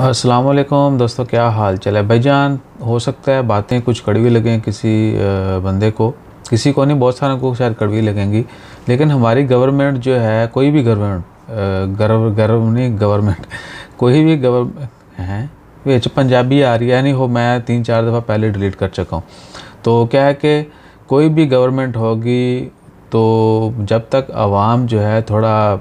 अस्सलाम वालेकुम दोस्तों, क्या हाल चाल है भाईजान। हो सकता है बातें कुछ कड़वी लगें किसी बंदे को, किसी को नहीं, बहुत सारों को शायद कड़वी लगेंगी। लेकिन हमारी गवर्नमेंट जो है, कोई भी गवर्नमेंट गवर्नमेंट कोई भी गवर्नमेंट है, ये पंजाबी आ रही है नहीं हो, मैं 3-4 दफ़ा पहले डिलीट कर चुका हूँ। तो क्या है कि कोई भी गवर्नमेंट होगी तो जब तक आवाम जो है थोड़ा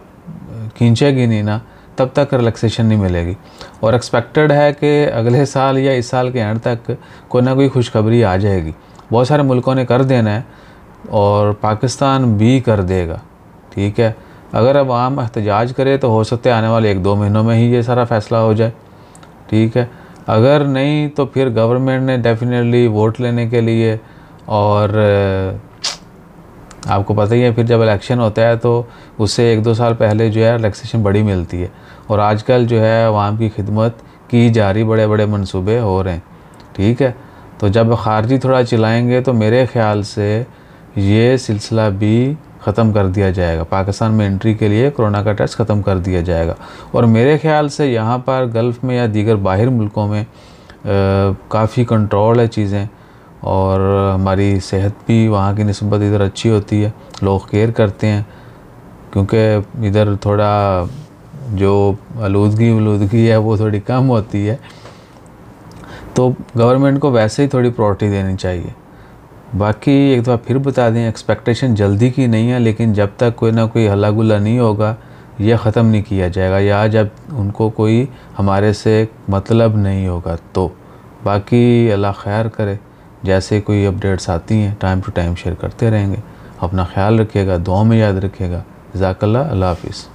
खींचेगी नहीं ना, तब तक रिलैक्सेशन नहीं मिलेगी। और एक्सपेक्टेड है कि अगले साल या इस साल के एंड तक कोई ना कोई खुशखबरी आ जाएगी। बहुत सारे मुल्कों ने कर देना है और पाकिस्तान भी कर देगा। ठीक है, अगर अब आम एहतजाज करे तो हो सकता है आने वाले 1-2 महीनों में ही ये सारा फ़ैसला हो जाए। ठीक है, अगर नहीं तो फिर गवर्नमेंट ने डेफिनेटली वोट लेने के लिए, और आपको पता ही है फिर जब इलेक्शन होता है तो उससे 1-2 साल पहले जो है रिलैक्सेशन बड़ी मिलती है। और आजकल जो है अवाम की खिदमत की जा रही, बड़े बड़े मंसूबे हो रहे हैं। ठीक है, तो जब खारजी थोड़ा चिल्लाएंगे तो मेरे ख़्याल से ये सिलसिला भी ख़त्म कर दिया जाएगा। पाकिस्तान में एंट्री के लिए कोरोना का टेस्ट ख़त्म कर दिया जाएगा। और मेरे ख़्याल से यहाँ पर गल्फ़ में या दीगर बाहर मुल्कों में काफ़ी कंट्रोल है चीज़ें, और हमारी सेहत भी वहाँ की निस्बत इधर अच्छी होती है, लोग केयर करते हैं, क्योंकि इधर थोड़ा जो आलूदगी है वो थोड़ी कम होती है। तो गवर्नमेंट को वैसे ही थोड़ी प्रायोरिटी देनी चाहिए। बाकी एक दफ़ा फिर बता दें, एक्सपेक्टेशन जल्दी की नहीं है, लेकिन जब तक कोई ना कोई हल्ला गुल्ला नहीं होगा यह ख़त्म नहीं किया जाएगा, या जब उनको कोई हमारे से मतलब नहीं होगा तो। बाकी अल्लाह खैर करे, जैसे कोई अपडेट्स आती हैं टाइम टू टाइम शेयर करते रहेंगे। अपना ख्याल रखिएगा, दुआ में याद रखिएगा। जज़ाकल्लाह, अल्लाह हाफ़िज़।